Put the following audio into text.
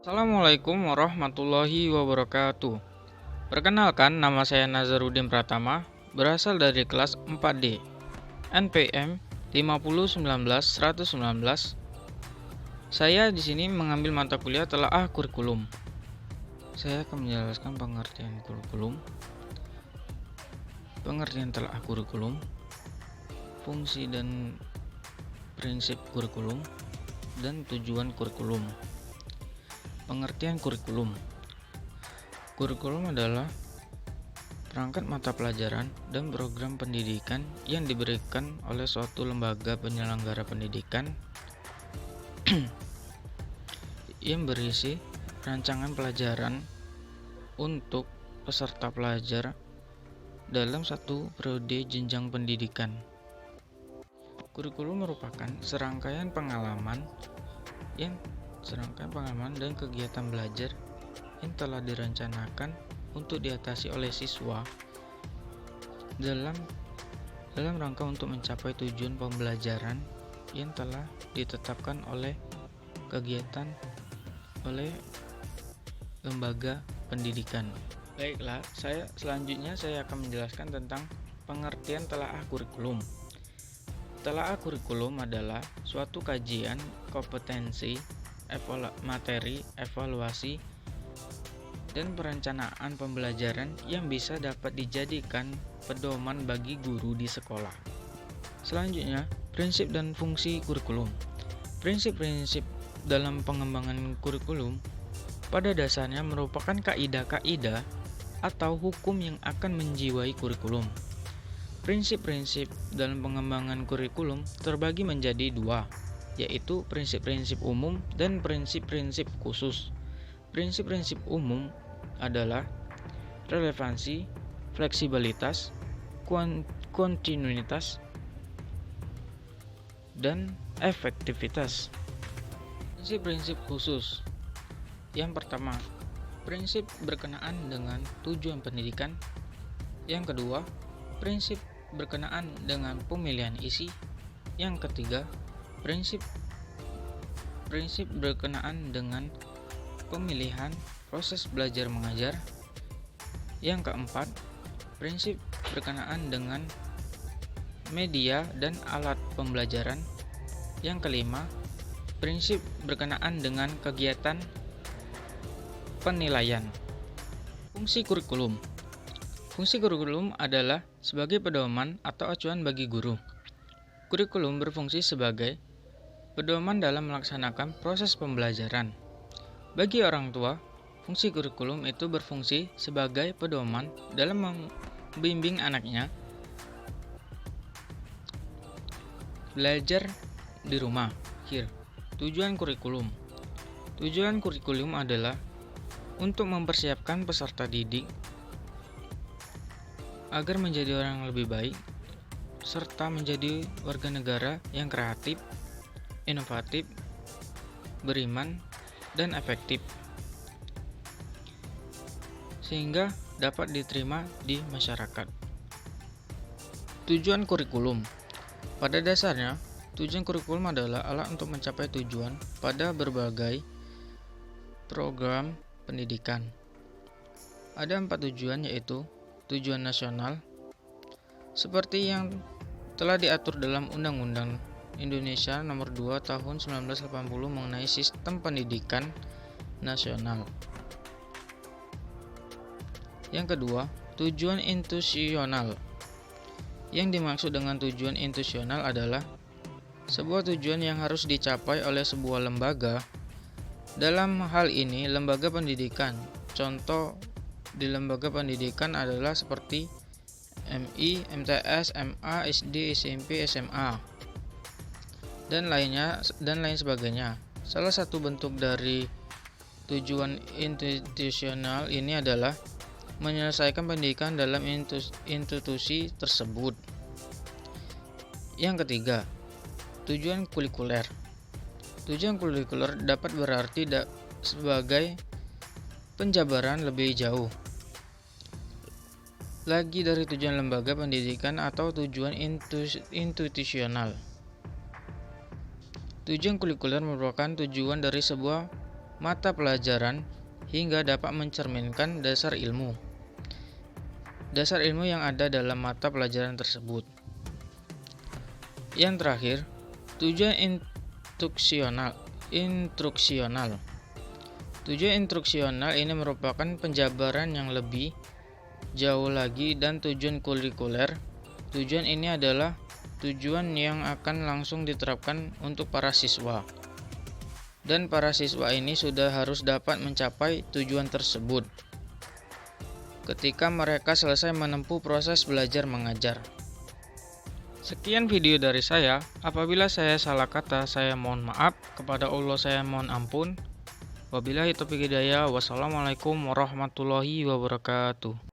Assalamualaikum warahmatullahi wabarakatuh. Perkenalkan, nama saya Nazarudin Pratama, berasal dari kelas 4D, NPM 5019119. Saya di sini mengambil mata kuliah telaah kurikulum. Saya akan menjelaskan pengertian kurikulum, pengertian telaah kurikulum, fungsi dan prinsip kurikulum, dan tujuan kurikulum. Pengertian kurikulum. Kurikulum adalah perangkat mata pelajaran dan program pendidikan yang diberikan oleh suatu lembaga penyelenggara pendidikan yang berisi rancangan pelajaran untuk peserta pelajar dalam satu periode jenjang pendidikan. Kurikulum merupakan serangkaian pengalaman dan kegiatan belajar yang telah direncanakan untuk diatasi oleh siswa dalam rangka untuk mencapai tujuan pembelajaran yang telah ditetapkan oleh lembaga pendidikan. Baiklah, selanjutnya saya akan menjelaskan tentang pengertian telaah kurikulum. Telaah kurikulum adalah suatu kajian kompetensi, materi, evaluasi, dan perencanaan pembelajaran yang bisa dapat dijadikan pedoman bagi guru di sekolah. Selanjutnya, prinsip dan fungsi kurikulum. Prinsip-prinsip dalam pengembangan kurikulum pada dasarnya merupakan kaidah-kaidah atau hukum yang akan menjiwai kurikulum. Prinsip-prinsip dalam pengembangan kurikulum terbagi menjadi dua, yaitu prinsip-prinsip umum dan prinsip-prinsip khusus. Prinsip-prinsip umum adalah relevansi, fleksibilitas, kontinuitas, dan efektivitas. Prinsip-prinsip khusus. Yang pertama, prinsip berkenaan dengan tujuan pendidikan. Yang kedua, prinsip berkenaan dengan pemilihan isi. Yang ketiga, prinsip berkenaan dengan pemilihan proses belajar mengajar. Yang keempat, prinsip berkenaan dengan media dan alat pembelajaran. Yang kelima, prinsip berkenaan dengan kegiatan penilaian. Fungsi kurikulum. Fungsi kurikulum adalah sebagai pedoman atau acuan bagi guru. Kurikulum berfungsi sebagai pedoman dalam melaksanakan proses pembelajaran. Bagi orang tua, fungsi kurikulum itu berfungsi sebagai pedoman dalam membimbing anaknya belajar di rumah. Tujuan kurikulum. Tujuan kurikulum adalah untuk mempersiapkan peserta didik agar menjadi orang yang lebih baik, serta menjadi warga negara yang kreatif, inovatif, beriman, dan efektif, sehingga dapat diterima di masyarakat. Tujuan kurikulum. Pada dasarnya, tujuan kurikulum adalah alat untuk mencapai tujuan pada berbagai program pendidikan. Ada 4 tujuan, yaitu tujuan nasional, seperti yang telah diatur dalam Undang-Undang Indonesia Nomor 2 Tahun 1980 mengenai Sistem Pendidikan Nasional. Yang kedua, tujuan institusional. Yang dimaksud dengan tujuan institusional adalah sebuah tujuan yang harus dicapai oleh sebuah lembaga. Dalam hal ini, lembaga pendidikan. Contoh di lembaga pendidikan adalah seperti MI, MTS, MA, SD, SMP, SMA, dan lain sebagainya. Salah satu bentuk dari tujuan institusional ini adalah menyelesaikan pendidikan dalam institusi tersebut. Yang ketiga, tujuan kurikuler. Tujuan kurikuler dapat berarti sebagai penjabaran lebih jauh lagi dari tujuan lembaga pendidikan atau tujuan institusional. Tujuan kurikuler merupakan tujuan dari sebuah mata pelajaran hingga dapat mencerminkan dasar ilmu yang ada dalam mata pelajaran tersebut. Yang terakhir, tujuan instruksional. Tujuan instruksional ini merupakan penjabaran yang lebih jauh lagi dan tujuan kurikuler. Tujuan ini adalah tujuan yang akan langsung diterapkan untuk para siswa. Dan para siswa ini sudah harus dapat mencapai tujuan tersebut ketika mereka selesai menempuh proses belajar mengajar. Sekian video dari saya. Apabila saya salah kata, saya mohon maaf. Kepada Allah saya mohon ampun. Wabillahi taufiq hidayah. Wassalamualaikum warahmatullahi wabarakatuh.